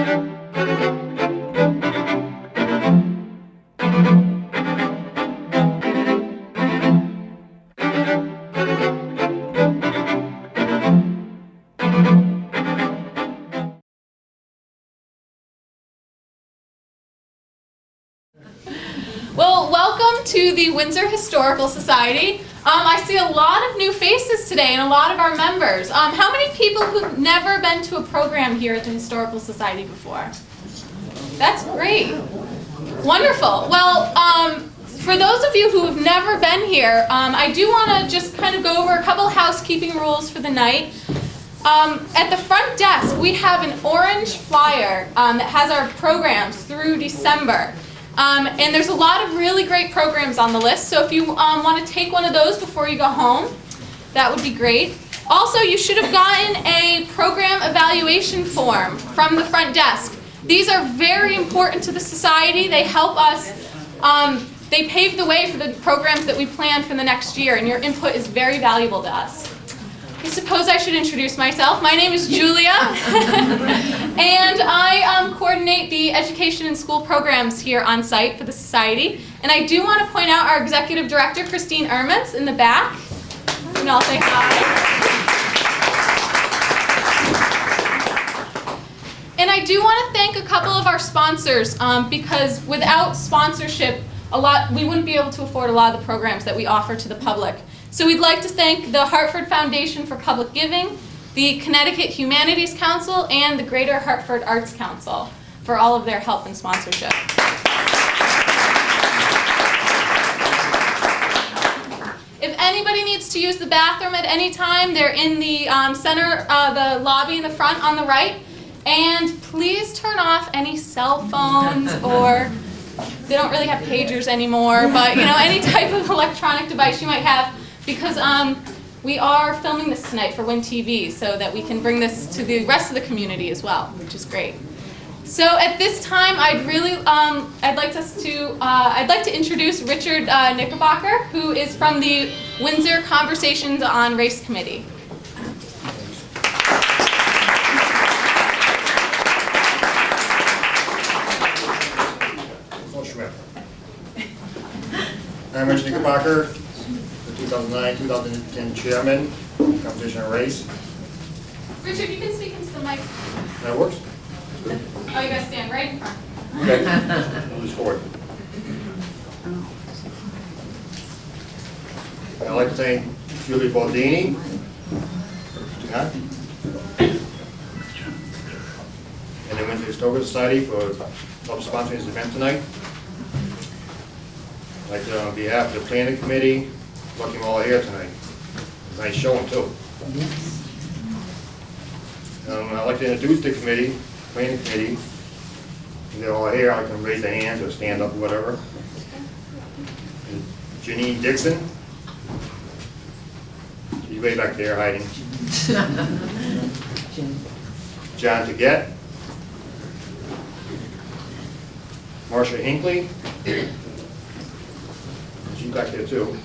Well, welcome to the Windsor Historical Society. I see a lot of new faces today and a lot of our members. How many people who've never been to a program here at the Historical Society before? That's great. Wonderful. Well, for those of you who have never been here, I do want to just kind of go over a couple housekeeping rules for the night. At the front desk, we have an orange flyer that has our programs through December. And there's a lot of really great programs on the list, so if you want to take one of those before you go home, that would be great. Also, you should have gotten a program evaluation form from the front desk. These are very important to the Society. They help us, they pave the way for the programs that we plan for the next year, and your input is very valuable to us. I suppose I should introduce myself. My name is Julia, and I coordinate the education and school programs here on site for the Society. And I do want to point out our Executive Director, Christine Ermans, in the back. And I'll say hi. And I do want to thank a couple of our sponsors, because without sponsorship, we wouldn't be able to afford a lot of the programs that we offer to the public. So we'd like to thank the Hartford Foundation for Public Giving, the Connecticut Humanities Council, and the Greater Hartford Arts Council for all of their help and sponsorship. If anybody needs to use the bathroom at any time, they're in the center, the lobby in the front on the right. And please turn off any cell phones, or they don't really have pagers anymore, but any type of electronic device you might have, because we are filming this tonight for Win TV, so that we can bring this to the rest of the community as well, which is great. So at this time, I'd like to introduce Richard Knickerbocker, who is from the Windsor Conversations on Race Committee. I'm Richard Knickerbocker, the 2009-2010 Chairman, Competition on Race. Richard, you can speak into the mic. That works? Oh, you gotta stand right in front. Okay, I'll just forward. I'd like to thank Julie Baldini and the Windsor Historical Society for help sponsoring this event tonight. I'd like to, on behalf of the planning committee, welcome you all here tonight. It's a nice showing too. I'd like to introduce the committee, planning committee. If they're all here, I can raise their hands or stand up or whatever. Janine Dixon. She's way back there hiding. John Taguette. Marcia Hinckley. She's back there too.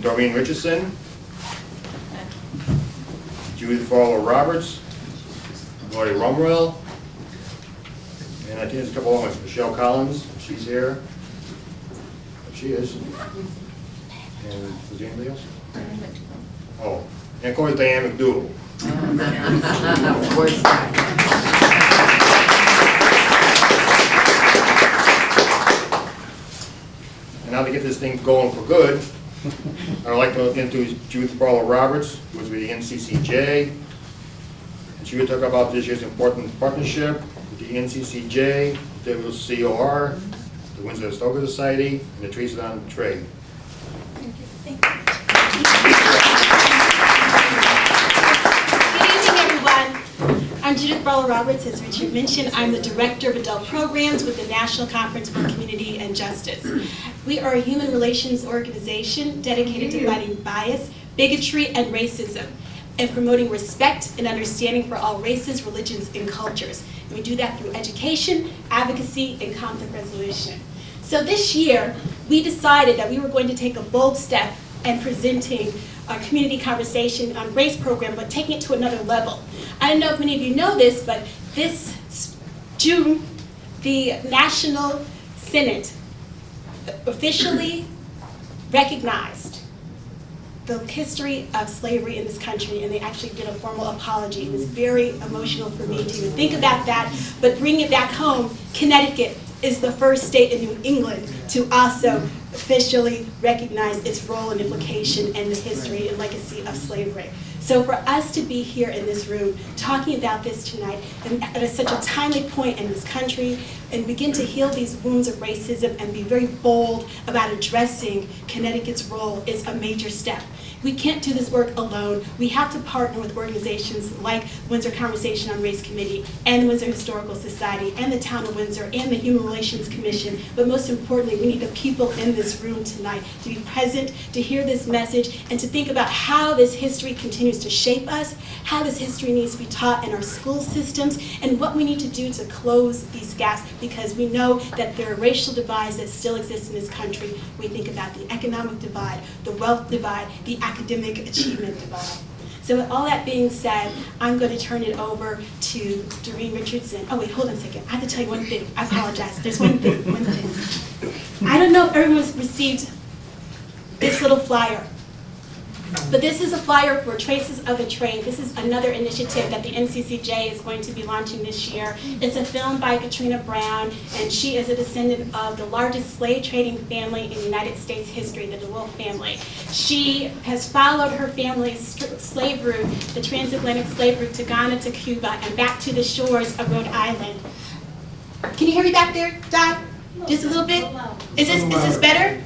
Doreen Richardson. Judith Fowler Roberts. Lori Rumwell. And I think there's a couple of others. Michelle Collins, she's here. She is. And was there anybody else? Oh, and of course Diane McDougal. Of course. And now to get this thing going for good, I'd like to introduce Judith Fowler Roberts, who was with the NCCJ. And she will talk about this year's important partnership with the NCCJ, the WCOR, the Windsor Historical Society, and the Trees on Trade. Thank you. Good evening, everyone. I'm Judith Fowler Roberts. As Richard mentioned, I'm the Director of Adult Programs with the National Conference for Community and Justice. We are a human relations organization dedicated to fighting bias, bigotry, and racism, and promoting respect and understanding for all races, religions, and cultures. And we do that through education, advocacy, and conflict resolution. So this year, we decided that we were going to take a bold step and presenting a community conversation on race program, but taking it to another level. I don't know if many of you know this, but this June, the National Senate officially recognized the history of slavery in this country, and they actually did a formal apology. It was very emotional for me to even think about that, but bring it back home, Connecticut is the first state in New England to also officially recognize its role and implication and the history and legacy of slavery. So for us to be here in this room talking about this tonight and at such a timely point in this country and begin to heal these wounds of racism and be very bold about addressing Connecticut's role is a major step. We can't do this work alone. We have to partner with organizations like Windsor Conversation on Race Committee and the Windsor Historical Society and the Town of Windsor and the Human Relations Commission. But most importantly, we need the people in this room tonight to be present, to hear this message, and to think about how this history continues to shape us, how this history needs to be taught in our school systems, and what we need to do to close these gaps, because we know that there are racial divides that still exist in this country. We think about the economic divide, the wealth divide, the academic achievement divide. So with all that being said, I'm going to turn it over to Doreen Richardson. Oh wait, hold on a second. I have to tell you one thing. I apologize. There's one thing. I don't know if everyone's received this little flyer. But this is a flyer for Traces of a Trade. This is another initiative that the NCCJ is going to be launching this year. It's a film by Katrina Brown, and she is a descendant of the largest slave trading family in United States history, the DeWolf family. She has followed her family's slave route, the transatlantic slave route to Ghana, to Cuba, and back to the shores of Rhode Island. Can you hear me back there, Don? Just a little bit? Is this better?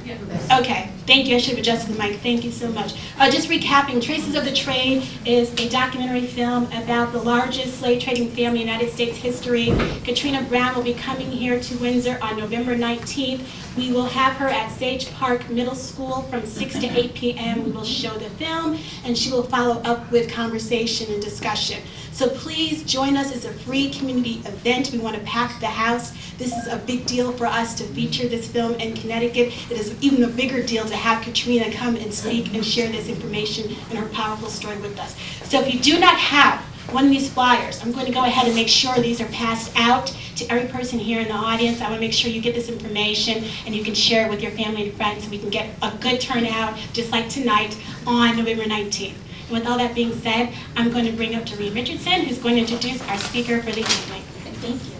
Okay, thank you. I should have adjusted the mic. Thank you so much. Just recapping, Traces of the Trade is a documentary film about the largest slave trading family in United States history. Katrina Brown will be coming here to Windsor on November 19th. We will have her at Sage Park Middle School from 6 to 8 p.m. We will show the film, and she will follow up with conversation and discussion. So please join us. It's a free community event. We want to pack the house. This is a big deal for us to feature this film in Connecticut. It is even a bigger deal to have Katrina come and speak and share this information and her powerful story with us. So if you do not have one of these flyers, I'm going to go ahead and make sure these are passed out to every person here in the audience. I want to make sure you get this information and you can share it with your family and friends so we can get a good turnout, just like tonight, on November 19th. And with all that being said, I'm going to bring up Doreen Richardson, who's going to introduce our speaker for the evening. Thank you.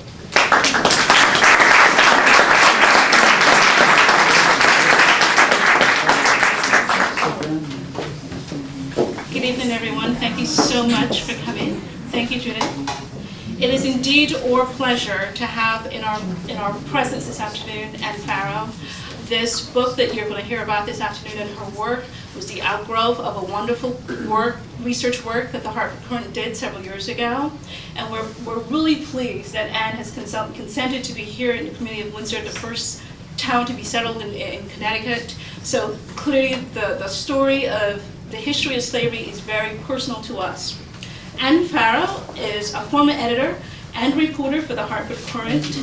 Good evening, everyone. Thank you so much for coming. Thank you, Judith. It is indeed our pleasure to have in our presence this afternoon Anne Farrow. This book that you're going to hear about this afternoon and her work was the outgrowth of a wonderful research work that the Hartford Courant did several years ago. And we're really pleased that Anne has consented to be here in the community of Windsor, the first town to be settled in Connecticut. So clearly the story of the history of slavery is very personal to us. Anne Farrow is a former editor and reporter for the Hartford Courant,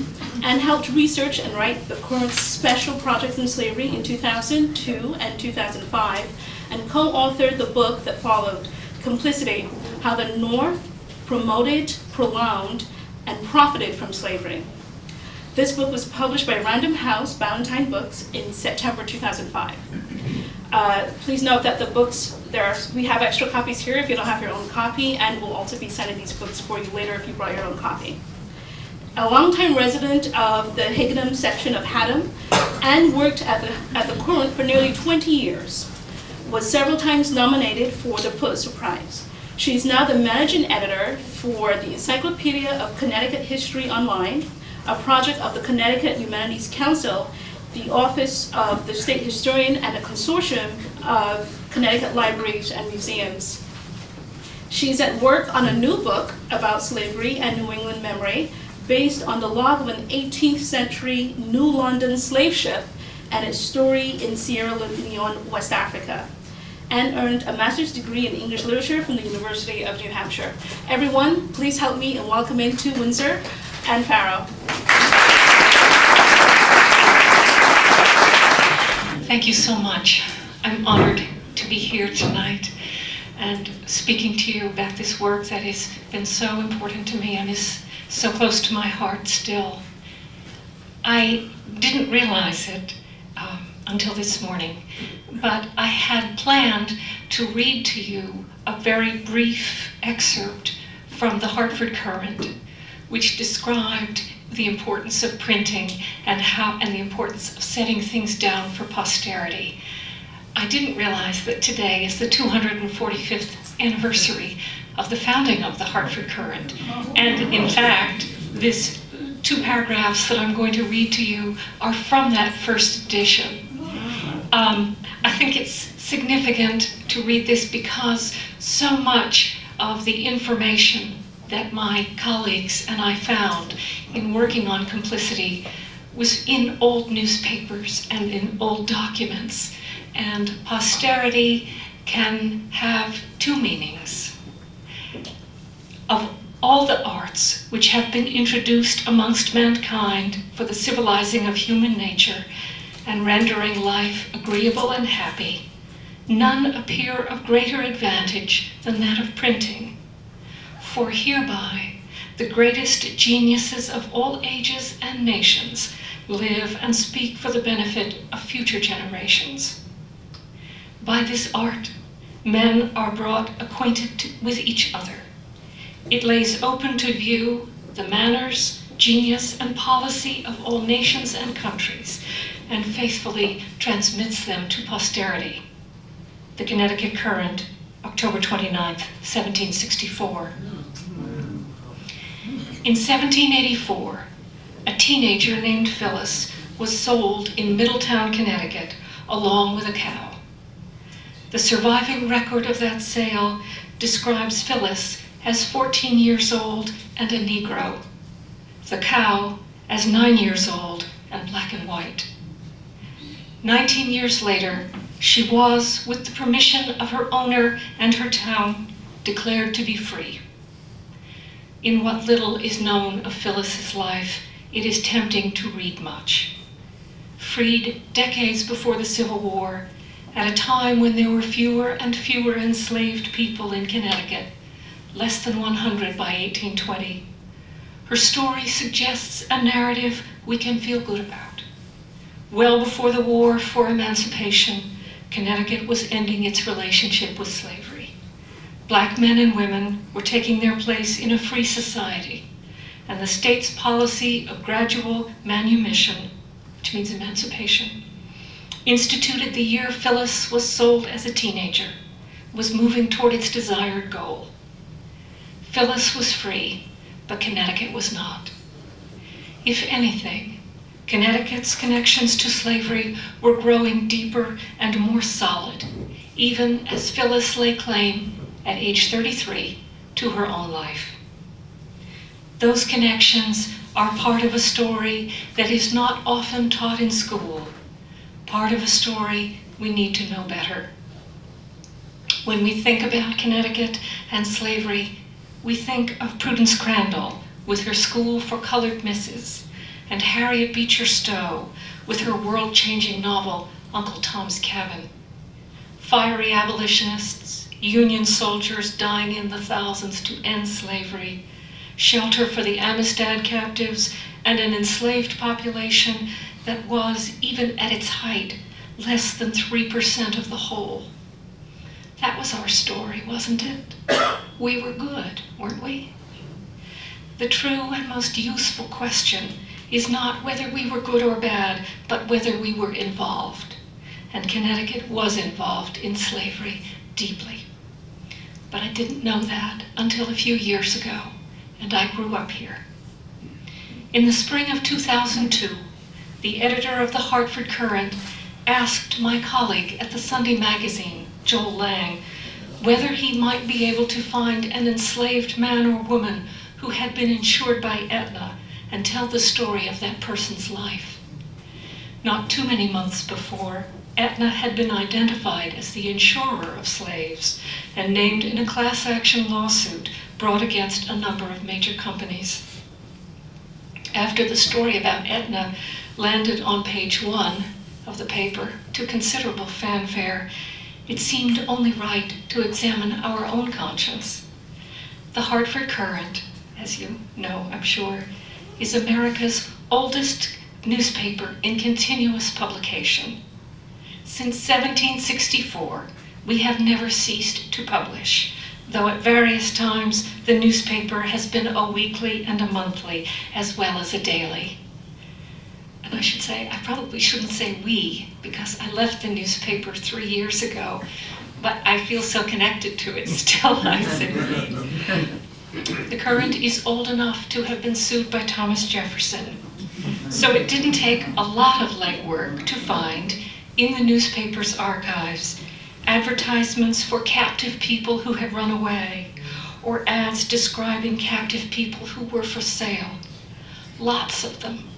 and helped research and write the Courant's special projects in slavery in 2002 and 2005, and co-authored the book that followed, Complicity, How the North Promoted, Prolonged, and Profited from Slavery. This book was published by Random House Ballantine Books in September 2005. Please note that the books, we have extra copies here if you don't have your own copy, and we'll also be sending these books for you later if you brought your own copy. A longtime resident of the Higganum section of Haddam, and worked at the Courant for nearly 20 years, was several times nominated for the Pulitzer Prize. She's now the managing editor for the Encyclopedia of Connecticut History Online, a project of the Connecticut Humanities Council, the Office of the State Historian, and a consortium of Connecticut libraries and museums. She's at work on a new book about slavery and New England memory, based on the log of an 18th century New London slave ship and its story in Sierra Leone, West Africa, and earned a master's degree in English literature from the University of New Hampshire. Everyone, please help me in welcoming to Windsor, Anne Farrow. Thank you so much. I'm honored to be here tonight and speaking to you about this work that has been so important to me and is so close to my heart still. I didn't realize it until this morning, but I had planned to read to you a very brief excerpt from the Hartford Courant, which described the importance of printing and the importance of setting things down for posterity. I didn't realize that today is the 245th anniversary of the founding of the Hartford Courant. And in fact, these 2 paragraphs that I'm going to read to you are from that first edition. I think it's significant to read this because so much of the information that my colleagues and I found in working on Complicity was in old newspapers and in old documents. And posterity can have 2 meanings. Of all the arts which have been introduced amongst mankind for the civilizing of human nature and rendering life agreeable and happy, none appear of greater advantage than that of printing. For hereby the greatest geniuses of all ages and nations live and speak for the benefit of future generations. By this art, men are brought acquainted with each other. It lays open to view the manners, genius, and policy of all nations and countries, and faithfully transmits them to posterity. The Connecticut Courant, October 29th, 1764. In 1784, a teenager named Phyllis was sold in Middletown, Connecticut, along with a cow. The surviving record of that sale describes Phyllis as 14 years old and a Negro, the cow as 9 years old and black and white. 19 years later, she was, with the permission of her owner and her town, declared to be free. In what little is known of Phyllis's life, it is tempting to read much. Freed decades before the Civil War, at a time when there were fewer and fewer enslaved people in Connecticut, less than 100 by 1820, her story suggests a narrative we can feel good about. Well before the war for emancipation, Connecticut was ending its relationship with slavery. Black men and women were taking their place in a free society, and the state's policy of gradual manumission, which means emancipation, instituted the year Phyllis was sold as a teenager, was moving toward its desired goal. Phyllis was free, but Connecticut was not. If anything, Connecticut's connections to slavery were growing deeper and more solid, even as Phyllis laid claim, at age 33, to her own life. Those connections are part of a story that is not often taught in school, part of a story we need to know better. When we think about Connecticut and slavery, we think of Prudence Crandall with her School for Colored Misses, and Harriet Beecher Stowe with her world-changing novel, Uncle Tom's Cabin. Fiery abolitionists, Union soldiers dying in the thousands to end slavery, shelter for the Amistad captives, and an enslaved population that was, even at its height, less than 3% of the whole. That was our story, wasn't it? We were good, weren't we? The true and most useful question is not whether we were good or bad, but whether we were involved. And Connecticut was involved in slavery deeply. But I didn't know that until a few years ago, and I grew up here. In the spring of 2002, the editor of the Hartford Courant asked my colleague at the Sunday magazine, Joel Lang, whether he might be able to find an enslaved man or woman who had been insured by Aetna and tell the story of that person's life. Not too many months before, Aetna had been identified as the insurer of slaves and named in a class action lawsuit brought against a number of major companies. After the story about Aetna landed on page 1 of the paper to considerable fanfare, it seemed only right to examine our own conscience. The Hartford Courant, as you know, I'm sure, is America's oldest newspaper in continuous publication. Since 1764, we have never ceased to publish, though at various times the newspaper has been a weekly and a monthly, as well as a daily. And I should say, I probably shouldn't say we, because I left the newspaper 3 years ago, but I feel so connected to it still, I say we. The Courant is old enough to have been sued by Thomas Jefferson, so it didn't take a lot of legwork to find, in the newspaper's archives, advertisements for captive people who had run away, or ads describing captive people who were for sale. Lots of them.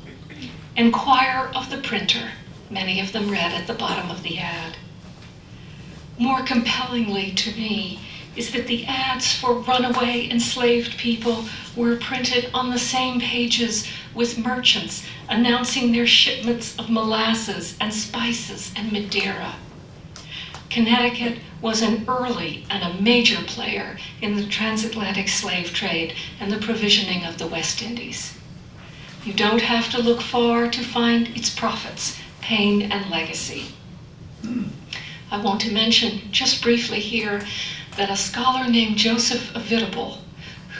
Inquire of the printer, many of them read at the bottom of the ad. More compellingly to me is that the ads for runaway enslaved people were printed on the same pages with merchants announcing their shipments of molasses and spices and Madeira. Connecticut was an early and a major player in the transatlantic slave trade and the provisioning of the West Indies. You don't have to look far to find its profits, pain, and legacy. I want to mention just briefly here that a scholar named Joseph Avitable,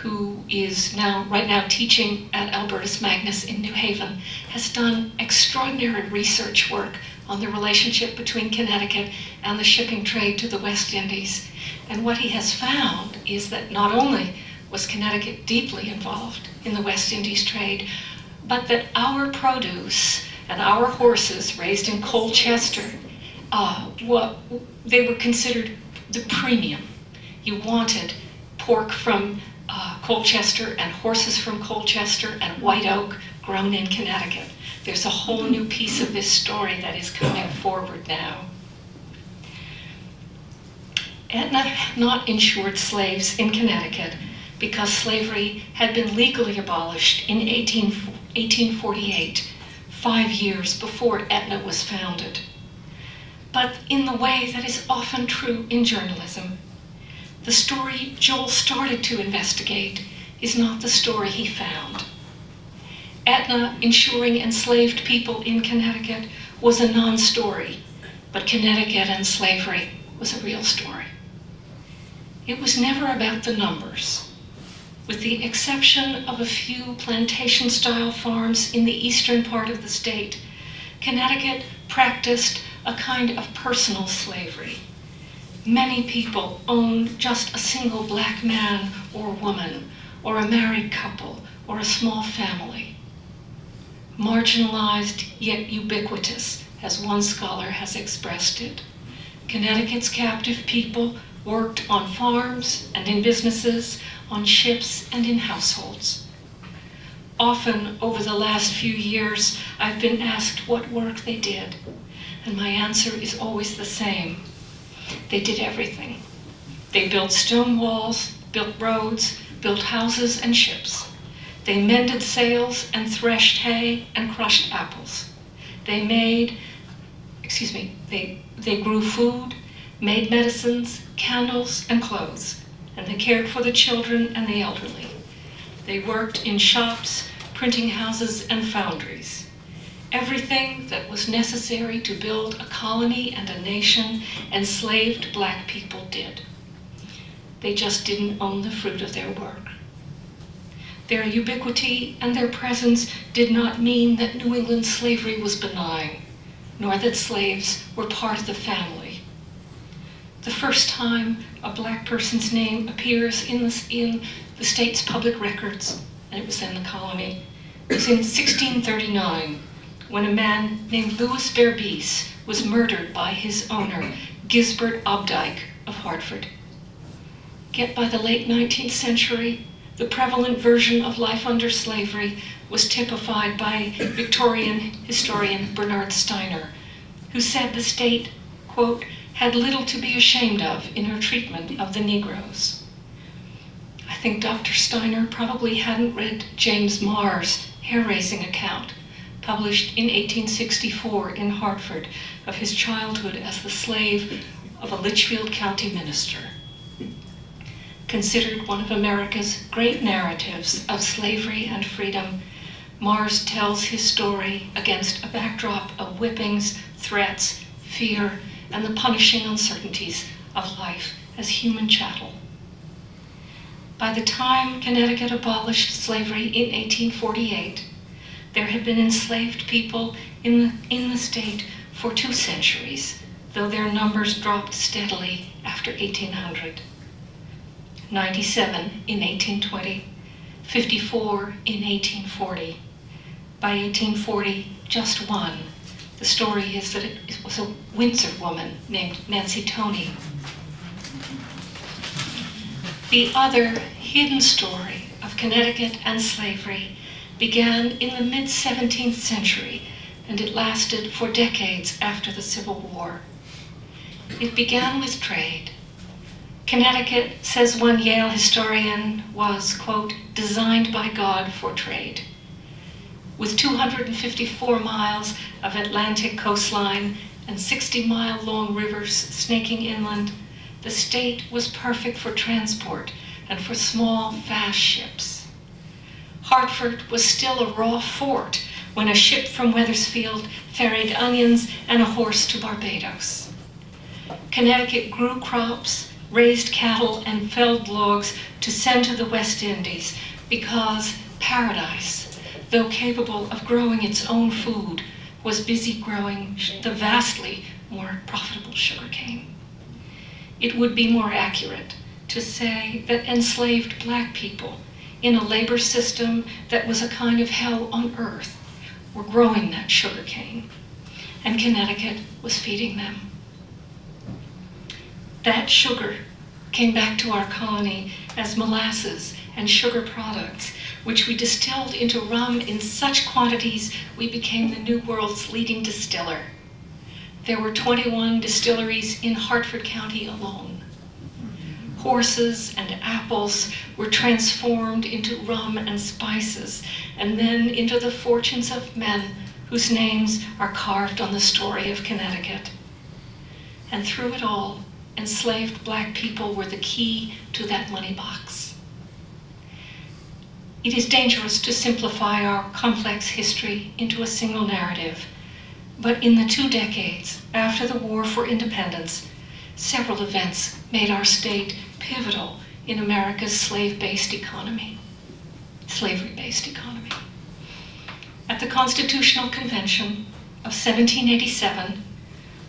who is right now teaching at Albertus Magnus in New Haven, has done extraordinary research work on the relationship between Connecticut and the shipping trade to the West Indies. And what he has found is that not only was Connecticut deeply involved in the West Indies trade, but that our produce and our horses raised in Colchester, they were considered the premium. You wanted pork from Colchester and horses from Colchester and white oak grown in Connecticut. There's a whole new piece of this story that is coming forward now. Aetna had not insured slaves in Connecticut because slavery had been legally abolished in 1848, 5 years before Aetna was founded. But in the way that is often true in journalism, the story Joel started to investigate is not the story he found. Aetna insuring enslaved people in Connecticut was a non-story, but Connecticut and slavery was a real story. It was never about the numbers. With the exception of a few plantation-style farms in the eastern part of the state, Connecticut practiced a kind of personal slavery. Many people owned just a single black man or woman, or a married couple, or a small family. Marginalized yet ubiquitous, as one scholar has expressed it. Connecticut's captive people worked on farms and in businesses, on ships and in households. Often over the last few years, I've been asked what work they did, and my answer is always the same. They did everything. They built stone walls, built roads, built houses and ships. They mended sails and threshed hay and crushed apples. They grew food, made medicines, candles, and clothes, and they cared for the children and the elderly. They worked in shops, printing houses, and foundries. Everything that was necessary to build a colony and a nation, enslaved black people did. They just didn't own the fruit of their work. Their ubiquity and their presence did not mean that New England slavery was benign, nor that slaves were part of the family. The first time a black person's name appears in the state's public records, and it was in the colony, was in 1639, when a man named Louis Berbice was murdered by his owner, Gisbert Opdyke of Hartford. Yet by the late 19th century, the prevalent version of life under slavery was typified by Victorian historian Bernard Steiner, who said the state, quote, had little to be ashamed of in her treatment of the Negroes. I think Dr. Steiner probably hadn't read James Marr's hair-raising account, published in 1864 in Hartford, of his childhood as the slave of a Litchfield County minister. Considered one of America's great narratives of slavery and freedom, Mars tells his story against a backdrop of whippings, threats, fear, and the punishing uncertainties of life as human chattel. By the time Connecticut abolished slavery in 1848, there had been enslaved people in the state for 2 centuries, though their numbers dropped steadily after 1800. 97 in 1820, 54 in 1840. By 1840, just 1. The story is that it was a Windsor woman named Nancy Toney. The other hidden story of Connecticut and slavery began in the mid-17th century, and it lasted for decades after the Civil War. It began with trade. Connecticut, says one Yale historian, was, quote, designed by God for trade. With 254 miles of Atlantic coastline and 60-mile-long rivers snaking inland, the state was perfect for transport and for small, fast ships. Hartford was still a raw fort when a ship from Wethersfield ferried onions and a horse to Barbados. Connecticut grew crops, raised cattle, and felled logs to send to the West Indies because Paradise, though capable of growing its own food, was busy growing the vastly more profitable sugarcane. It would be more accurate to say that enslaved black people in a labor system that was a kind of hell on earth were growing that sugarcane, and Connecticut was feeding them. That sugar came back to our colony as molasses and sugar products, which we distilled into rum in such quantities we became the New World's leading distiller. There were 21 distilleries in Hartford County alone. Horses and apples were transformed into rum and spices, and then into the fortunes of men whose names are carved on the story of Connecticut. And through it all, enslaved black people were the key to that money box. It is dangerous to simplify our complex history into a single narrative, but in the 2 decades after the War for Independence, several events made our state pivotal in America's slavery-based economy. At the Constitutional Convention of 1787,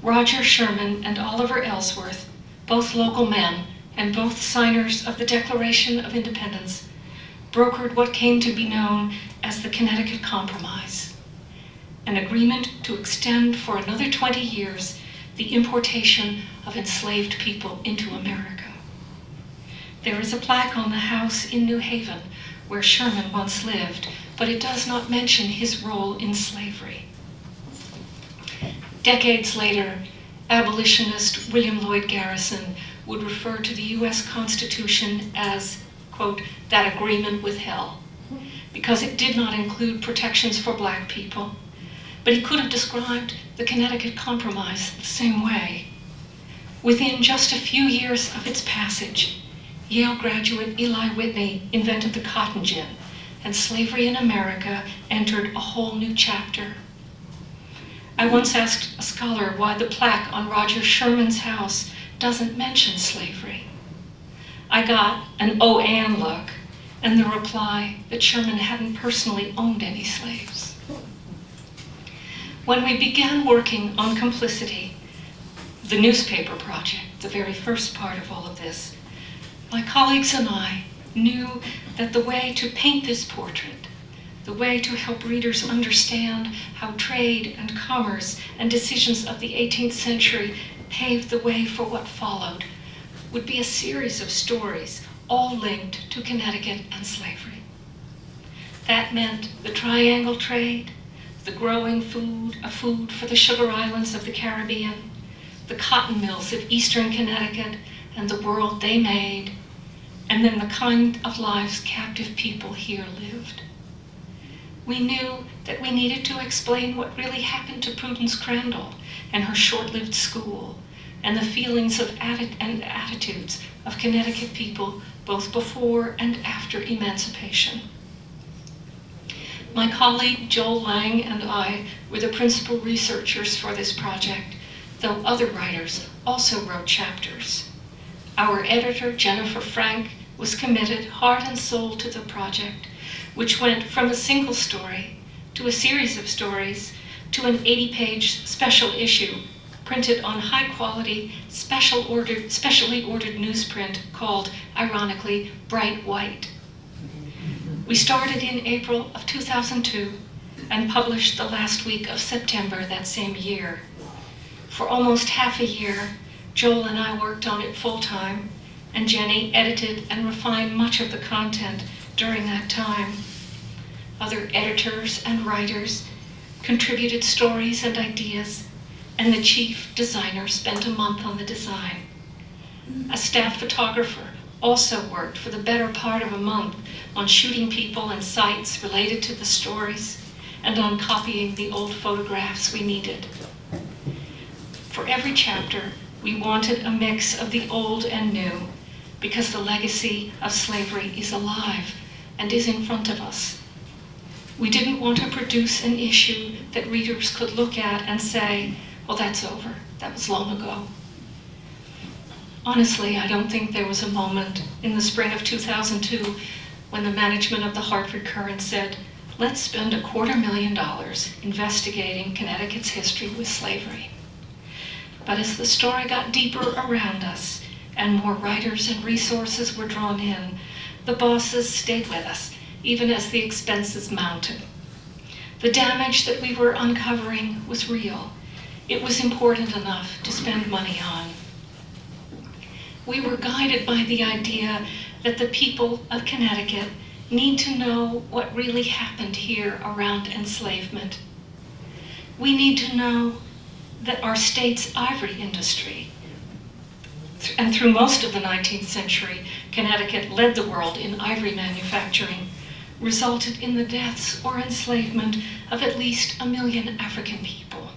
Roger Sherman and Oliver Ellsworth, both local men and both signers of the Declaration of Independence, brokered what came to be known as the Connecticut Compromise, an agreement to extend for another 20 years the importation of enslaved people into America. There is a plaque on the house in New Haven where Sherman once lived, but it does not mention his role in slavery. Decades later, abolitionist William Lloyd Garrison would refer to the U.S. Constitution as, quote, that agreement with hell, because it did not include protections for black people. But he could have described the Connecticut Compromise the same way. Within just a few years of its passage, Yale graduate Eli Whitney invented the cotton gin, and slavery in America entered a whole new chapter. I once asked a scholar why the plaque on Roger Sherman's house doesn't mention slavery. I got an "oh, and" look, and the reply that Sherman hadn't personally owned any slaves. When we began working on Complicity, the newspaper project, the very first part of all of this, my colleagues and I knew that the way to paint this portrait, the way to help readers understand how trade and commerce and decisions of the 18th century paved the way for what followed, would be a series of stories all linked to Connecticut and slavery. That meant the triangle trade, the growing food for the sugar islands of the Caribbean, the cotton mills of eastern Connecticut and the world they made, and then the kind of lives captive people here lived. We knew that we needed to explain what really happened to Prudence Crandall and her short-lived school, and the feelings and attitudes of Connecticut people both before and after emancipation. My colleague Joel Lang and I were the principal researchers for this project, though other writers also wrote chapters. Our editor, Jennifer Frank, was committed heart and soul to the project, which went from a single story to a series of stories to an 80-page special issue printed on high-quality, specially ordered newsprint called, ironically, Bright White. We started in April of 2002 and published the last week of September that same year. For almost half a year, Joel and I worked on it full-time, and Jenny edited and refined much of the content during that time. Other editors and writers contributed stories and ideas, and the chief designer spent a month on the design. A staff photographer also worked for the better part of a month on shooting people and sites related to the stories and on copying the old photographs we needed. For every chapter, we wanted a mix of the old and new, because the legacy of slavery is alive and is in front of us. We didn't want to produce an issue that readers could look at and say, well, that's over, that was long ago. Honestly, I don't think there was a moment in the spring of 2002 when the management of the Hartford Courant said, let's spend $250,000 investigating Connecticut's history with slavery. But as the story got deeper around us and more writers and resources were drawn in, the bosses stayed with us, even as the expenses mounted. The damage that we were uncovering was real. It was important enough to spend money on. We were guided by the idea that the people of Connecticut need to know what really happened here around enslavement. We need to know that our state's ivory industry, and through most of the 19th century, Connecticut led the world in ivory manufacturing, resulted in the deaths or enslavement of at least 1 million African people.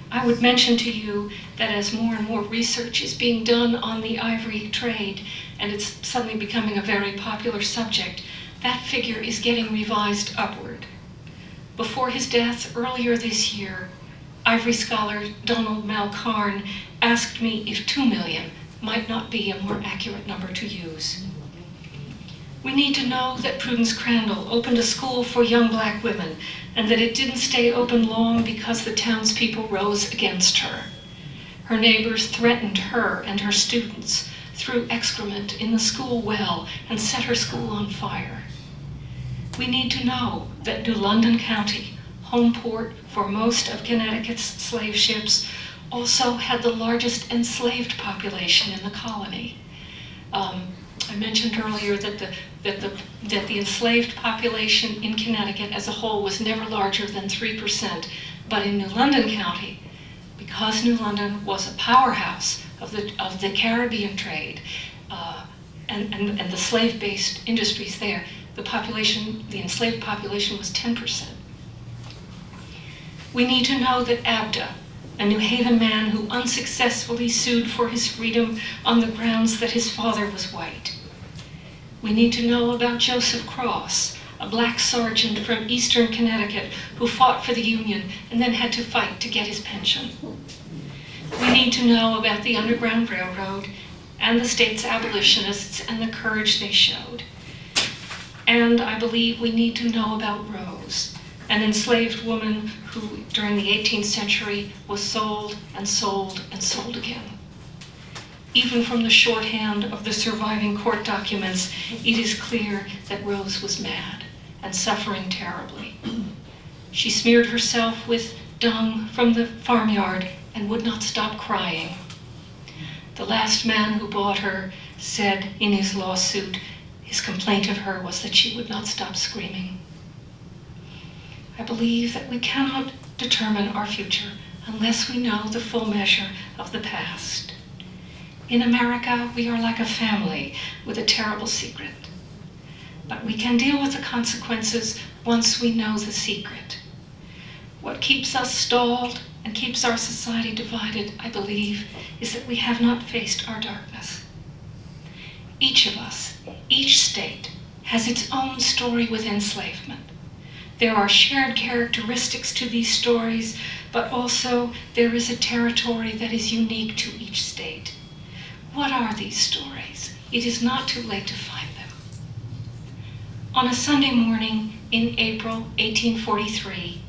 I would mention to you that as more and more research is being done on the ivory trade, and it's suddenly becoming a very popular subject, that figure is getting revised upward. Before his death earlier this year, ivory scholar Donald Malcarn asked me if 2 million might not be a more accurate number to use. We need to know that Prudence Crandall opened a school for young black women, and that it didn't stay open long because the townspeople rose against her. Her neighbors threatened her and her students, threw excrement in the school well, and set her school on fire. We need to know that New London County, home port for most of Connecticut's slave ships, also had the largest enslaved population in the colony. I mentioned earlier that the enslaved population in Connecticut as a whole was never larger than 3%, but in New London County, because New London was a powerhouse of the Caribbean trade and the slave-based industries there, the enslaved population was 10%. We need to know that Abda, a New Haven man who unsuccessfully sued for his freedom on the grounds that his father was white. We need to know about Joseph Cross, a black sergeant from eastern Connecticut who fought for the Union and then had to fight to get his pension. We need to know about the Underground Railroad and the state's abolitionists and the courage they showed. And I believe we need to know about Rose, an enslaved woman who, during the 18th century, was sold and sold and sold again. Even from the shorthand of the surviving court documents, it is clear that Rose was mad and suffering terribly. She smeared herself with dung from the farmyard and would not stop crying. The last man who bought her said in his lawsuit, his complaint of her was that she would not stop screaming. I believe that we cannot determine our future unless we know the full measure of the past. In America, we are like a family with a terrible secret. But we can deal with the consequences once we know the secret. What keeps us stalled and keeps our society divided, I believe, is that we have not faced our darkness. Each of us, each state, has its own story with enslavement. There are shared characteristics to these stories, but also there is a territory that is unique to each state. What are these stories? It is not too late to find them. On a Sunday morning in April 1843,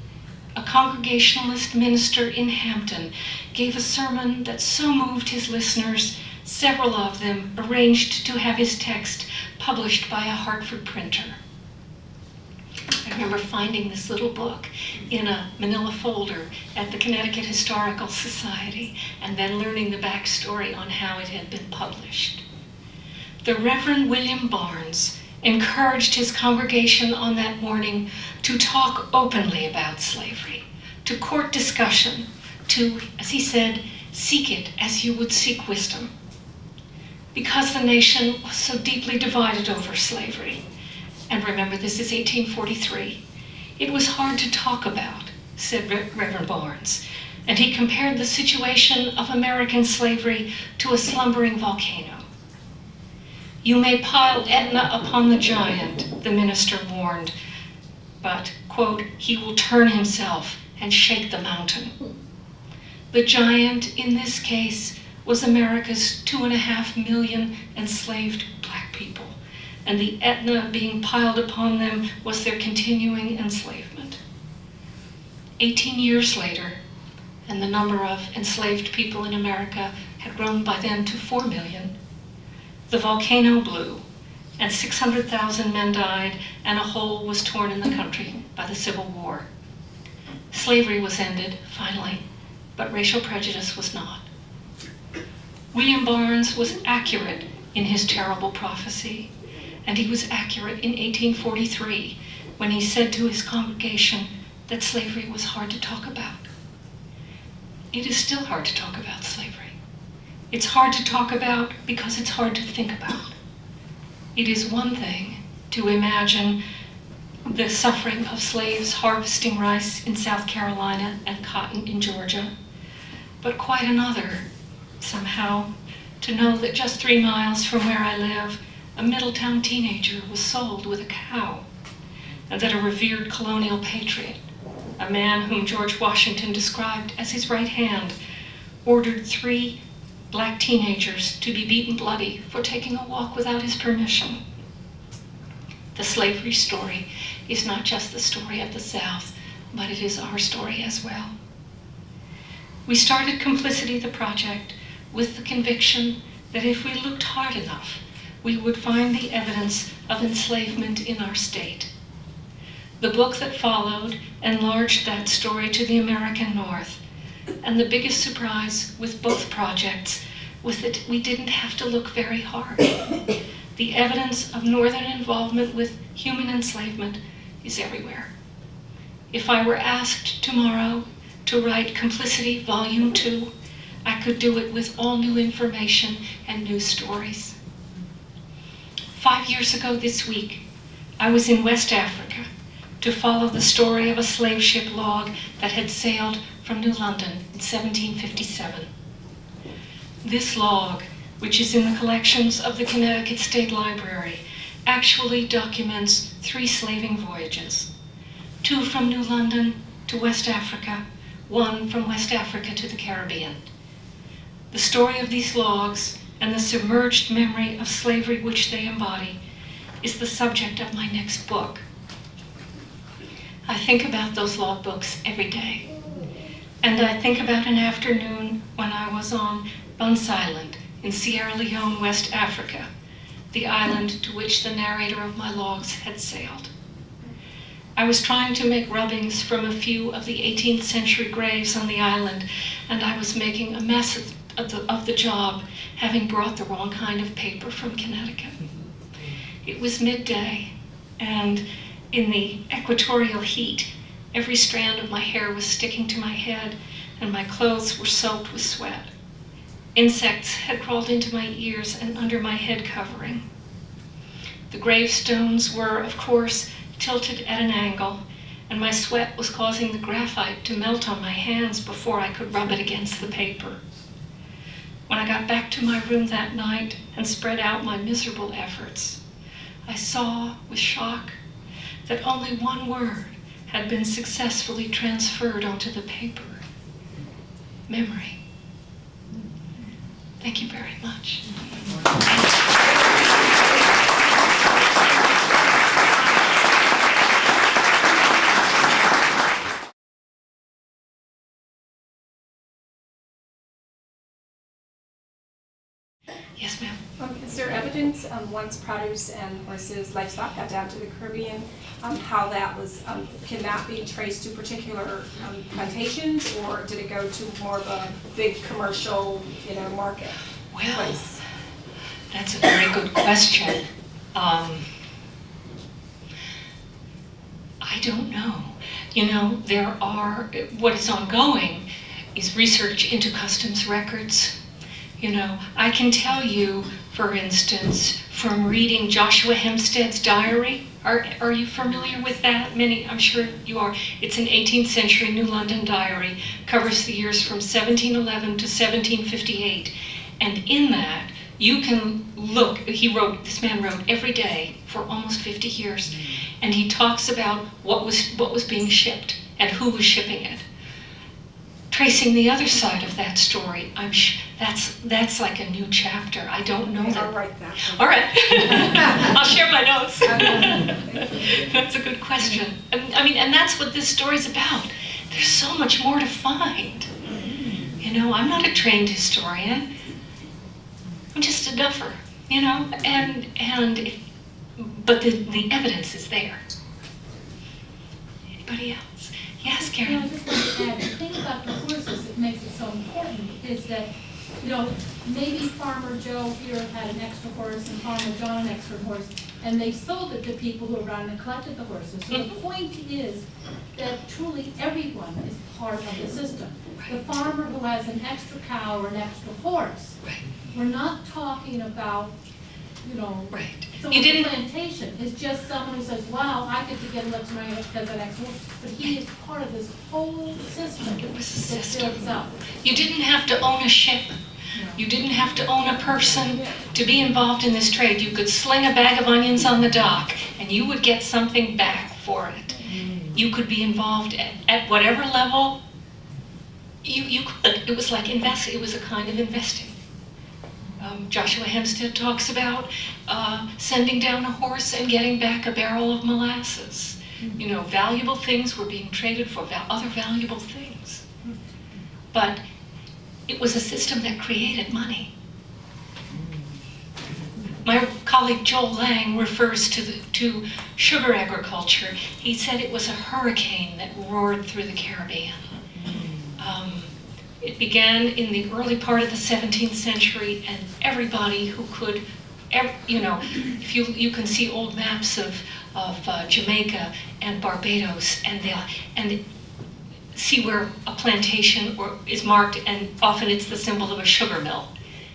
a Congregationalist minister in Hampton gave a sermon that so moved his listeners, several of them arranged to have his text published by a Hartford printer. I remember finding this little book in a manila folder at the Connecticut Historical Society and then learning the backstory on how it had been published. The Reverend William Barnes encouraged his congregation on that morning to talk openly about slavery, to court discussion, to, as he said, seek it as you would seek wisdom. Because the nation was so deeply divided over slavery, and remember this is 1843, it was hard to talk about, said Reverend Barnes, and he compared the situation of American slavery to a slumbering volcano. You may pile Etna upon the giant, the minister warned, but, quote, he will turn himself and shake the mountain. The giant, in this case, was America's 2.5 million enslaved black people, and the Etna being piled upon them was their continuing enslavement. 18 years later, and the number of enslaved people in America had grown by then to 4 million, the volcano blew, and 600,000 men died, and a hole was torn in the country by the Civil War. Slavery was ended, finally, but racial prejudice was not. William Barnes was accurate in his terrible prophecy, and he was accurate in 1843 when he said to his congregation that slavery was hard to talk about. It is still hard to talk about slavery. It's hard to talk about because it's hard to think about. It is one thing to imagine the suffering of slaves harvesting rice in South Carolina and cotton in Georgia, but quite another, somehow, to know that just 3 miles from where I live, a Middletown teenager was sold with a cow, and that a revered colonial patriot, a man whom George Washington described as his right hand, ordered 3 black teenagers to be beaten bloody for taking a walk without his permission. The slavery story is not just the story of the South, but it is our story as well. We started Complicity, the project, with the conviction that if we looked hard enough, we would find the evidence of enslavement in our state. The book that followed enlarged that story to the American North, and the biggest surprise with both projects was that we didn't have to look very hard. The evidence of Northern involvement with human enslavement is everywhere. If I were asked tomorrow to write Complicity Volume 2, I could do it with all new information and new stories. 5 years ago this week, I was in West Africa to follow the story of a slave ship log that had sailed from New London in 1757. This log, which is in the collections of the Connecticut State Library, actually documents 3 slaving voyages, 2 from New London to West Africa, 1 from West Africa to the Caribbean. The story of these logs and the submerged memory of slavery which they embody is the subject of my next book. I think about those logbooks every day. And I think about an afternoon when I was on Bunce Island in Sierra Leone, West Africa, the island to which the narrator of my logs had sailed. I was trying to make rubbings from a few of the 18th century graves on the island, and I was making a mess of the job, having brought the wrong kind of paper from Connecticut. It was midday, and in the equatorial heat, every strand of my hair was sticking to my head, and my clothes were soaked with sweat. Insects had crawled into my ears and under my head covering. The gravestones were, of course, tilted at an angle, and my sweat was causing the graphite to melt on my hands before I could rub it against the paper. When I got back to my room that night and spread out my miserable efforts, I saw with shock that only one word had been successfully transferred onto the paper: memory. Thank you very much. Yes, ma'am. Is there evidence once produce and horses, livestock got down to the Caribbean, how that was, can that be traced to particular plantations, or did it go to more of a big commercial, market place? That's a very good question. I don't know. What is ongoing is research into customs records. I can tell you, for instance, from reading Joshua Hempstead's diary. Are you familiar with that? I'm sure you are. It's an 18th century New London diary, covers the years from 1711 to 1758. And in that, you can look, this man wrote every day for almost 50 years, and he talks about what was being shipped and who was shipping it. Tracing the other side of that story, that's like a new chapter. I don't know that. I'll write that. All right. I'll share my notes. That's a good question. And that's what this story's about. There's so much more to find. I'm not a trained historian. I'm just a duffer, but the evidence is there. Anybody else? Yes, Karen? I just want to add, the thing about the horses that makes it so important is that, maybe Farmer Joe here had an extra horse and Farmer John an extra horse, and they sold it to people who around and collected the horses. So the point is that truly everyone is part of the system. The farmer who has an extra cow or an extra horse, we're not talking about, someone on a plantation. It's just someone who says, wow, I get to get a little money because of that extra horse. But he is part of this whole system. It was a system. That builds up. You didn't have to own a ship. You didn't have to own a person to be involved in this trade. You could sling a bag of onions on the dock and you would get something back for it. You could be involved at whatever level you could. It was like investing. It was a kind of investing. Joshua Hempstead talks about sending down a horse and getting back a barrel of molasses. Valuable things were being traded for other valuable things. But it was a system that created money. My colleague Joel Lang refers to sugar agriculture. He said it was a hurricane that roared through the Caribbean. It began in the early part of the 17th century, and everybody who could, if you can see old maps of Jamaica and Barbados, and see where a plantation is marked, and often it's the symbol of a sugar mill,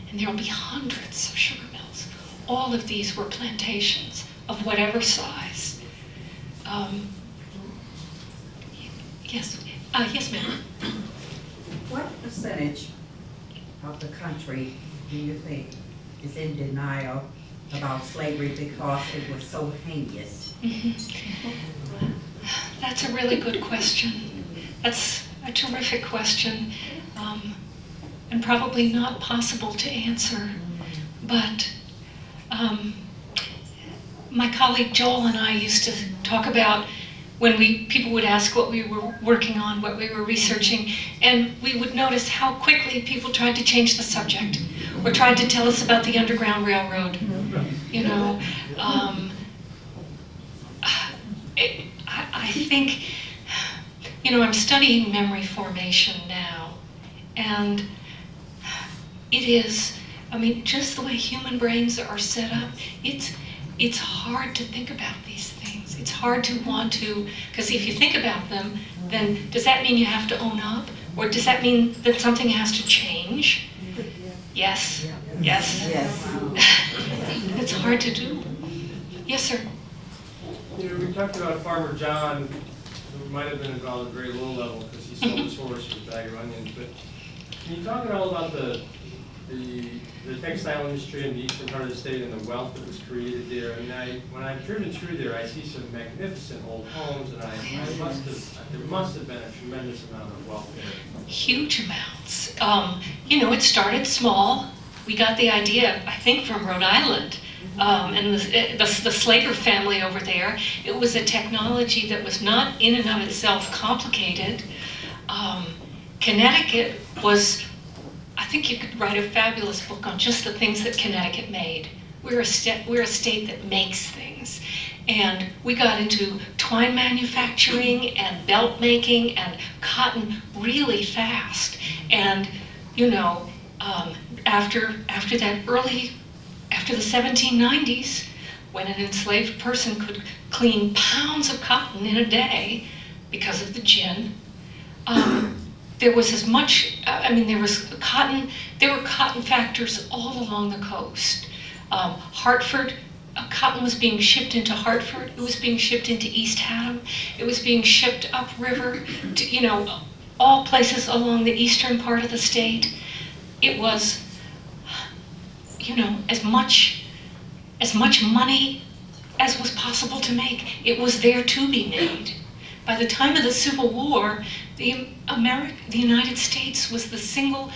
and there'll be hundreds of sugar mills. All of these were plantations of whatever size. Yes, ma'am. What percentage of the country do you think is in denial about slavery because it was so heinous? That's a really good question. That's a terrific question, and probably not possible to answer. But my colleague Joel and I used to talk about when people would ask what we were working on, what we were researching, and we would notice how quickly people tried to change the subject or tried to tell us about the Underground Railroad. I think, I'm studying memory formation now, and it is, just the way human brains are set up, it's hard to think about these things. It's hard to want to, because if you think about them, then does that mean you have to own up? Or does that mean that something has to change? Yes. Yes. It's hard to do. Yes, sir. We talked about Farmer John who might have been involved at a very low level because he sold his horse for a bag of onions. But can you talk at all about the textile industry in the eastern part of the state and the wealth that was created there? I mean, when I've driven through there, I see some magnificent old homes, and there must have been a tremendous amount of wealth there. Huge amounts. You know, it started small. We got the idea, I think, from Rhode Island. And the Slater family over there. It was a technology that was not in and of itself complicated. Connecticut was, I think you could write a fabulous book on just the things that Connecticut made. We're a state that makes things. And we got into twine manufacturing and belt making and cotton really fast. And, you know, after the 1790s, when an enslaved person could clean pounds of cotton in a day because of the gin, there was as much, there were cotton factors all along the coast. Hartford, cotton was being shipped into Hartford, it was being shipped into East Haddam, it was being shipped upriver to, you know, all places along the eastern part of the state. It was, you know, as much money as was possible to make. It was there to be made. By the time of the Civil War, the United States was the single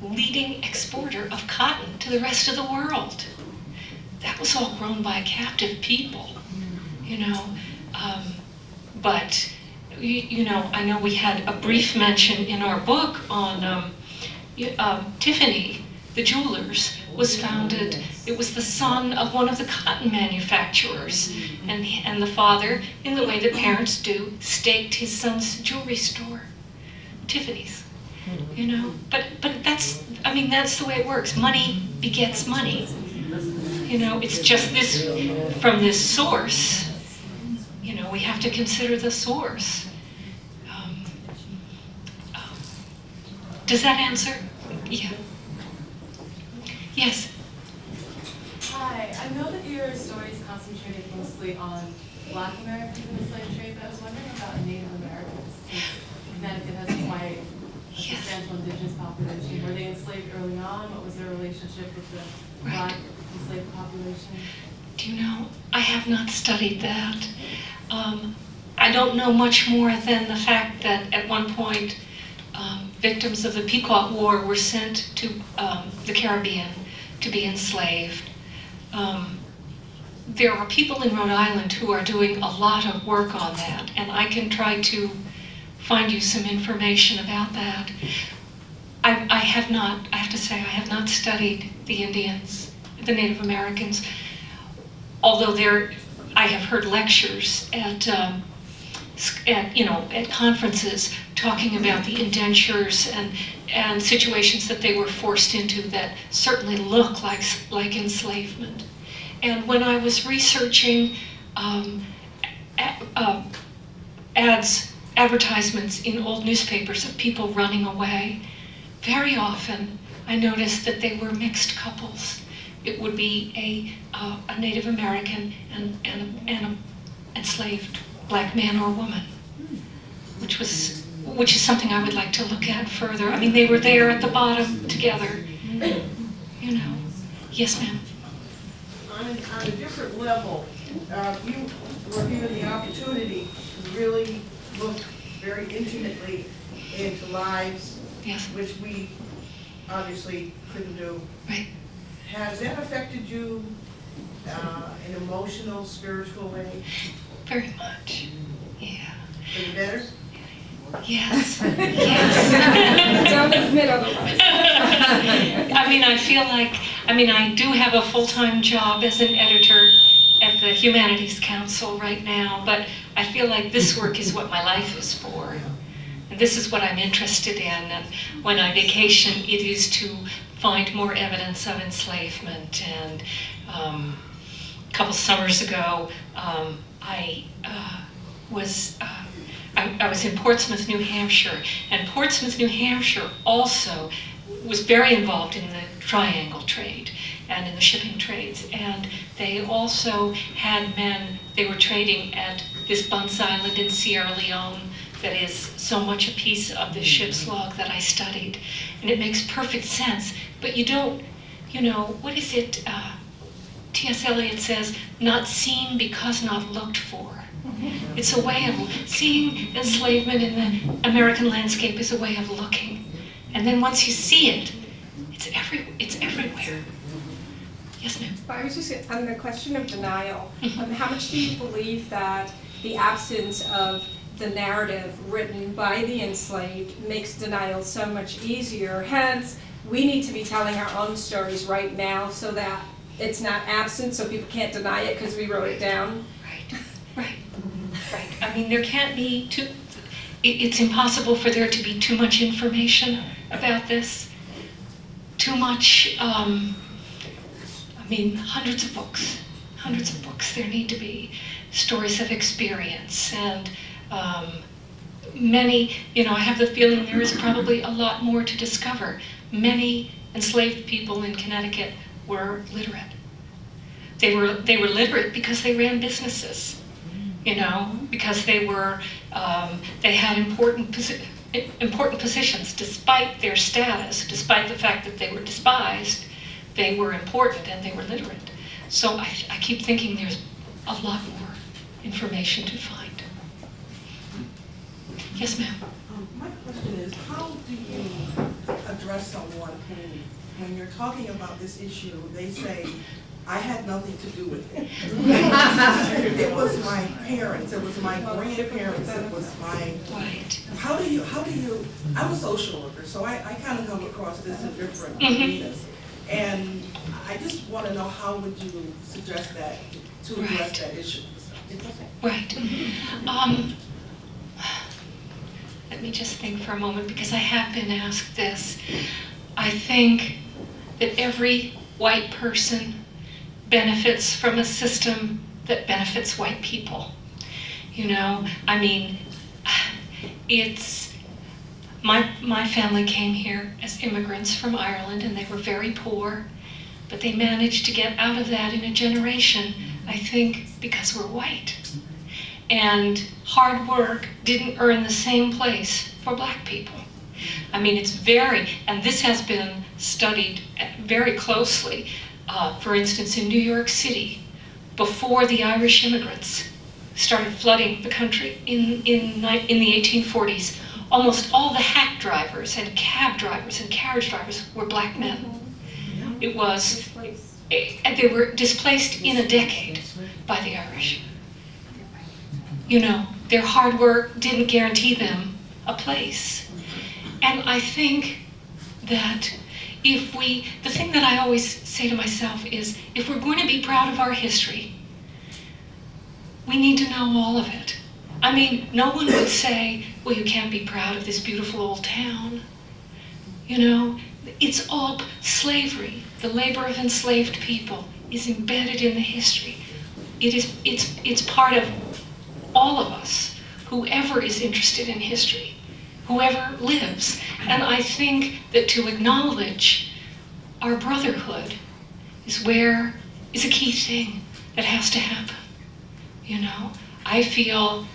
leading exporter of cotton to the rest of the world. That was all grown by captive people, you know. But, you know, I know we had a brief mention in our book on Tiffany, the jewelers, was founded, it was the son of one of the cotton manufacturers. And the father, in the way that parents do, staked his son's jewelry store, Tiffany's. You know, but that's the way it works. Money begets money. You know, it's just this, from this source, you know, we have to consider the source. Does that answer? Yeah. Yes. Hi, I know that your story is concentrated mostly on Black Americans in the slave trade, but I was wondering about Native Americans, since Connecticut has quite a substantial indigenous population. Were they enslaved early on? What was their relationship with the Black enslaved population? Do you know, I have not studied that. I don't know much more than the fact that at one point victims of the Pequot War were sent to the Caribbean to be enslaved. There are people in Rhode Island who are doing a lot of work on that, and I can try to find you some information about that. I have to say, I have not studied the Indians, the Native Americans, although I have heard lectures at conferences talking about the indentures and situations that they were forced into that certainly look like enslavement. And when I was researching advertisements in old newspapers of people running away, very often I noticed that they were mixed couples. It would be a Native American and an enslaved Black man or woman, which is something I would like to look at further. I mean, they were there at the bottom together, you know. Yes, ma'am. On a different level, you were given the opportunity to really look very intimately into lives, yes, which we obviously couldn't do. Right. Has that affected you in an emotional, spiritual way? Very much, yeah. For the better? Yes. Yes. Don't admit otherwise. I do have a full-time job as an editor at the Humanities Council right now, but I feel like this work is what my life is for. And this is what I'm interested in. And when I vacation, it is to find more evidence of enslavement. And a couple summers ago, I was in Portsmouth, New Hampshire, and Portsmouth, New Hampshire also was very involved in the triangle trade. and in the shipping trades. And they also had men, they were trading at this Bunce Island in Sierra Leone that is so much a piece of the ship's log that I studied. And it makes perfect sense, but you don't, you know, what is it? T.S. Eliot says, not seen because not looked for. It's a way of seeing enslavement in the American landscape is a way of looking. And then once you see it, it's everywhere. Yes, ma'am? I was just, on the question of denial, how much do you believe that the absence of the narrative written by the enslaved makes denial so much easier? Hence, we need to be telling our own stories right now so that it's not absent, so people can't deny it because we wrote it down. Right. I mean, there can't be it's impossible for there to be too much information about this. Too much, I mean, hundreds of books. There need to be stories of experience and many, you know, I have the feeling there is probably a lot more to discover. Many enslaved people in Connecticut were literate. They were literate because they ran businesses, you know, because they were they had important positions despite their status, despite the fact that they were despised. They were important and they were literate. So I keep thinking there's a lot more information to find. Yes, ma'am. My question is, how do you address someone who, when you're talking about this issue, they say, I had nothing to do with it. It was my parents, it was my grandparents, it was my... Right. How do you, I'm a social worker, so I kind of come across this in different arenas. And I just want to know, how would you suggest that to address that issue? Right. Let me just think for a moment, because I have been asked this. I think that every white person benefits from a system that benefits white people. You know, I mean, it's, my family came here as immigrants from Ireland, and they were very poor, but they managed to get out of that in a generation, I think, because we're white. And hard work didn't earn the same place for black people. I mean, it's very, and this has been studied very closely. For instance, in New York City, before the Irish immigrants started flooding the country in the 1840s, almost all the hack drivers and cab drivers and carriage drivers were black men. It was, they were displaced in a decade by the Irish. You know, their hard work didn't guarantee them a place. And I think that if we, the thing that I always say to myself is, if we're going to be proud of our history, we need to know all of it. I mean, no one would say, well, you can't be proud of this beautiful old town. You know, it's all slavery. The labor of enslaved people is embedded in the history. It's part of all of us, whoever is interested in history, whoever lives. And I think that to acknowledge our brotherhood is a key thing that has to happen. You know, I feel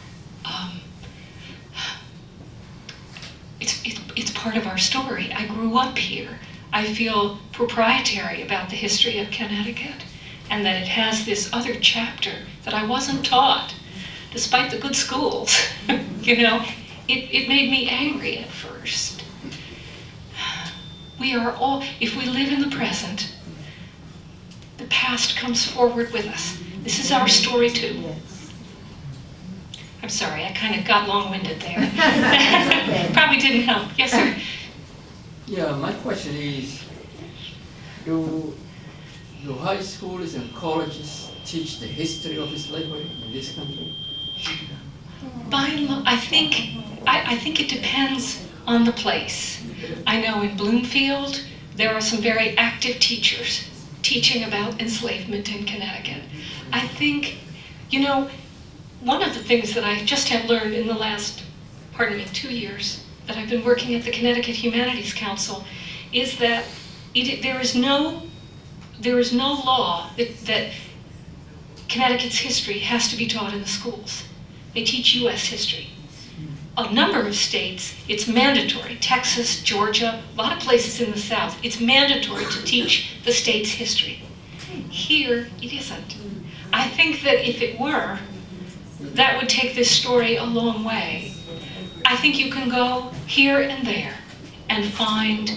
it's part of our story. I grew up here. I feel proprietary about the history of Connecticut, and that it has this other chapter that I wasn't taught, despite the good schools. You know, it made me angry at first. We are all, if we live in the present, the past comes forward with us. This is our story too. I'm sorry, I kind of got long-winded there. Probably didn't help. Yes, sir? Yeah, my question is, do high schools and colleges teach the history of slavery in this country? By and large, I think it depends on the place. I know in Bloomfield, there are some very active teachers teaching about enslavement in Connecticut. I think, you know, one of the things that I just have learned in the last, 2 years that I've been working at the Connecticut Humanities Council is that there is no there is no law that Connecticut's history has to be taught in the schools. They teach U.S. history. A number of states, it's mandatory. Texas, Georgia, a lot of places in the South, it's mandatory to teach the state's history. Here, it isn't. I think that if it were, that would take this story a long way. I think you can go here and there and find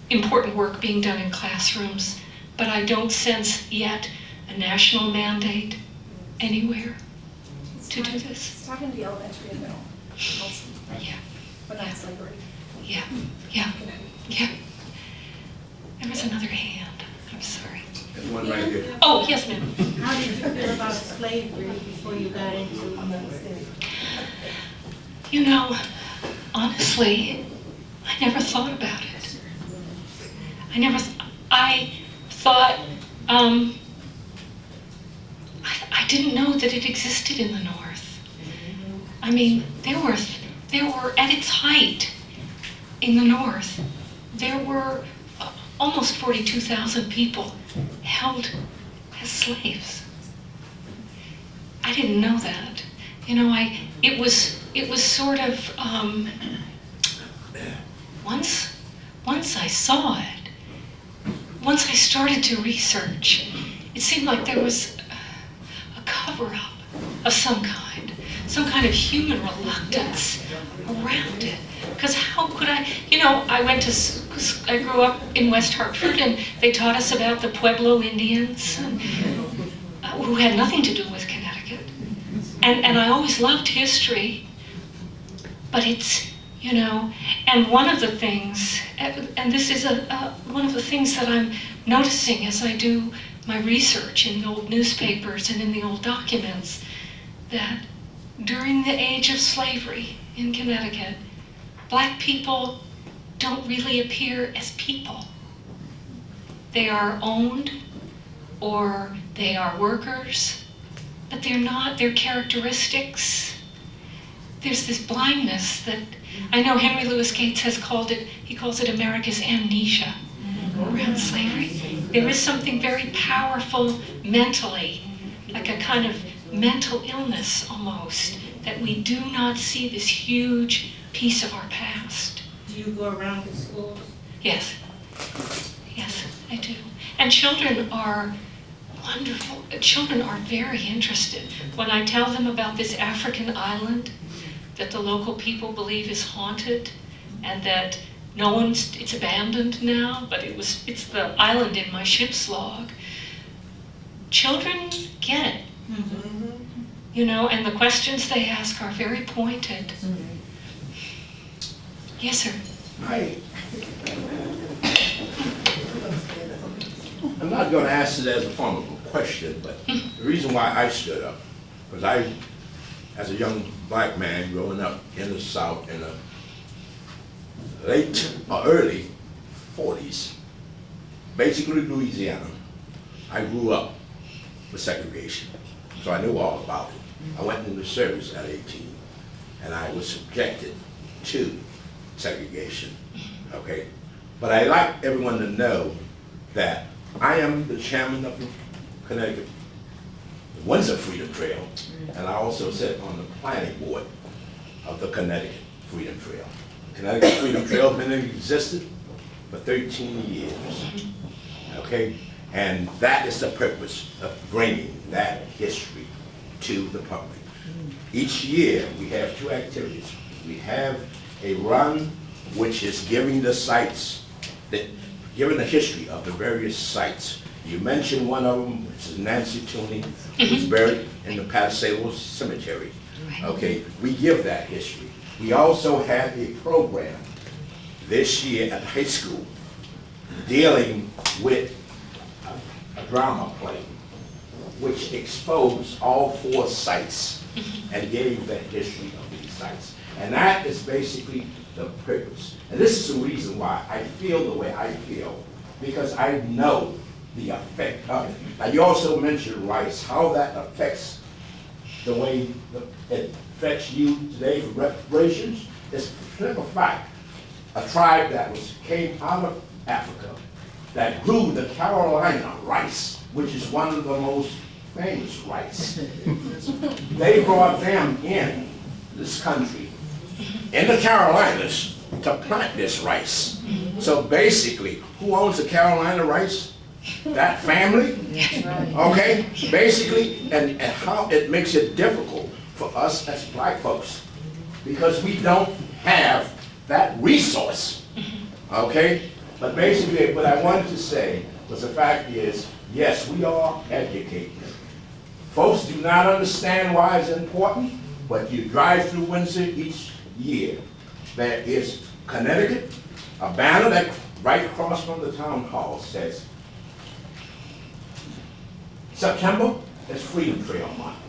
important work being done in classrooms, but I don't sense yet a national mandate anywhere to do this. It's talking to the elementary and middle, mostly, Yeah, but not slavery. yeah, yeah, yeah. There was another hand. I'm sorry. There's one right here. Oh, yes, ma'am. How did you feel about slavery before you got into Mississippi? You know, honestly, I never thought about it. I thought, I didn't know that it existed in the North. I mean, there were, at its height in the North, there were almost 42,000 people held as slaves. I didn't know that. You know, it was sort of, once I saw it, once I started to research, it seemed like there was a cover-up of some kind of human reluctance around it. Because how could I, you know, I grew up in West Hartford, and they taught us about the Pueblo Indians, who had nothing to do with Connecticut. And I always loved history, but it's, you know, and one of the things, and this is one of the things that I'm noticing as I do my research in the old newspapers and in the old documents, that during the age of slavery in Connecticut, Black people don't really appear as people. They are owned, or they are workers, but they're not, their characteristics. There's this blindness that, I know Henry Louis Gates has called it, he calls it America's amnesia around slavery. There is something very powerful mentally, like a kind of mental illness almost, that we do not see this huge piece of our past. Do you go around the schools? Yes, yes, I do. And children are wonderful. Children are very interested. When I tell them about this African island that the local people believe is haunted, and that it's abandoned now, but it's the island in my ship's log, children get it. Mm-hmm. You know, and the questions they ask are very pointed. Mm-hmm. Yes, sir. I'm not going to ask it as a form of a question, but the reason why I stood up was as a young Black man growing up in the South in the late or early 40s, basically Louisiana, I grew up with segregation, so I knew all about it. I went into service at 18, and I was subjected to segregation, okay? But I'd like everyone to know that I am the chairman of the Connecticut Windsor Freedom Trail, and I also sit on the planning board of the Connecticut Freedom Trail. Connecticut Freedom Trail has been in existence for 13 years, okay? And that is the purpose of bringing that history to the public. Each year we have two activities. We have a run which is giving the sites, giving the history of the various sites. You mentioned one of them, which is Nancy Tooney, who's buried in the Palisades Cemetery. Okay, we give that history. We also have a program this year at high school dealing with a drama play which exposed all 4 sites and gave the history of these sites. And that is basically the purpose. And this is the reason why I feel the way I feel, because I know the effect of it. Now, you also mentioned rice, how that affects the way it affects you today for reparations. It's a simple fact. A tribe that came out of Africa that grew the Carolina rice, which is one of the most famous rice. They brought them in this country, in the Carolinas, to plant this rice. So basically, who owns the Carolina rice? That family? Okay? Basically, and how it makes it difficult for us as black folks, because we don't have that resource. Okay? But basically, what I wanted to say was the fact is, yes, we are educated. Folks do not understand why it's important, but you drive through Windsor each year. There is Connecticut, a banner that right across from the town hall says, September is Freedom Trail Month.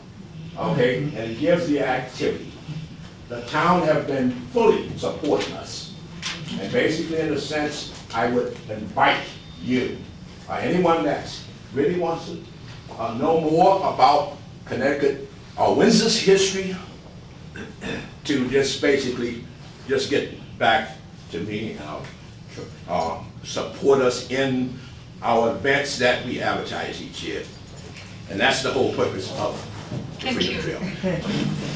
Okay? And it gives the activity. The town have been fully supporting us. And basically, in a sense, I would invite you, or anyone that really wants to know more about Connecticut or Windsor's history, to just basically just get back to me and support us in our events that we advertise each year. And that's the whole purpose of the Freedom Trail.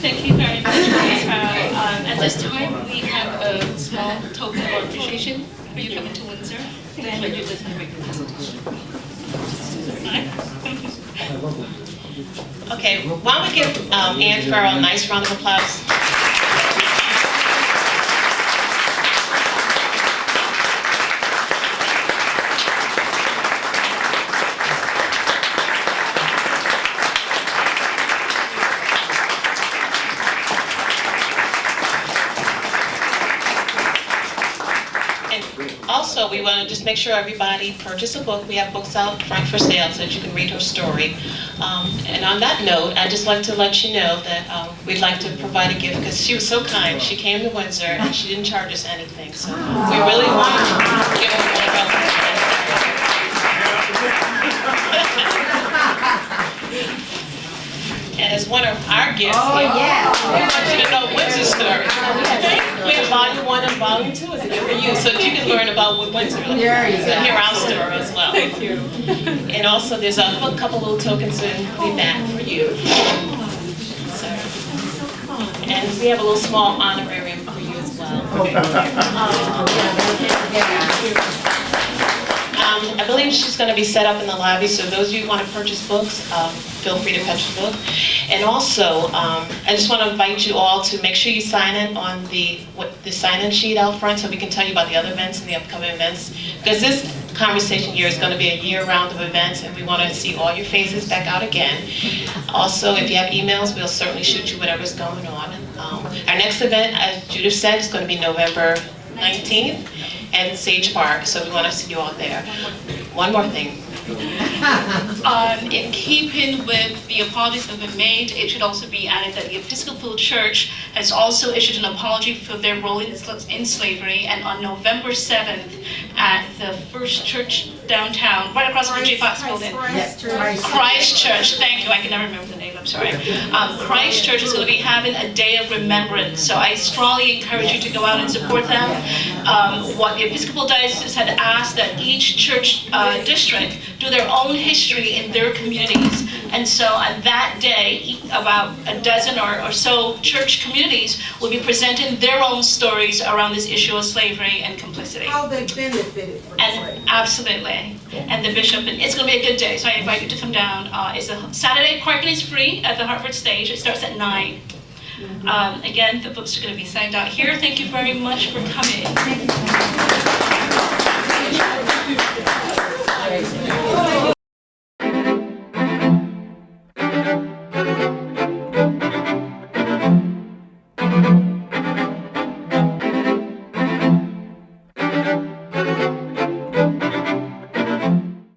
Thank you very much, Ms. Farrell. At this time, we have a small token of appreciation for you coming to Windsor. Then we'll do this in a regular presentation. Okay, why don't we give Ann Farrell a nice round of applause? Also, we want to just make sure everybody purchase a book. We have books out front for sale so that you can read her story. And on that note, I'd just like to let you know that we'd like to provide a gift because she was so kind. She came to Windsor and she didn't charge us anything. So we really want to give her one of our And as one of our gifts, we want you to know Windsor's story. Okay? We have volume 1 and volume 2 as a gift for you, so that you can learn about what Windsor is. And hear our story as well. Thank you. And also, there's a couple little tokens in the back for you. So, and we have a little small honorarium for you as well. I believe she's going to be set up in the lobby, so those of you who want to purchase books, feel free to purchase a book. And also, I just want to invite you all to make sure you sign in on the sign-in sheet out front so we can tell you about the other events and the upcoming events. Because this conversation year is going to be a year round of events, and we want to see all your faces back out again. Also, if you have emails, we'll certainly shoot you whatever's going on. Our next event, as Judith said, is going to be November 19th. And Sage Park, so we want to see you all there. One more thing. In keeping with the apologies that have been made, it should also be added that the Episcopal Church has also issued an apology for their role in slavery, and on November 7th at the First Church downtown, right across from the G. Fox building. Christ Church, thank you, I can never remember the name, I'm sorry. Christ Church is going to be having a day of remembrance, so I strongly encourage you to go out and support them. What the Episcopal Diocese had asked that each church district do their own history in their communities. And so on that day, about a dozen or so church communities will be presenting their own stories around this issue of slavery and complicity. How they benefited from slavery. Absolutely. And the bishop, and it's going to be a good day, so I invite you to come down. It's a Saturday, parking is free at the Hartford stage. It starts at 9. Again, the books are going to be signed out here. Thank you very much for coming. Thank you.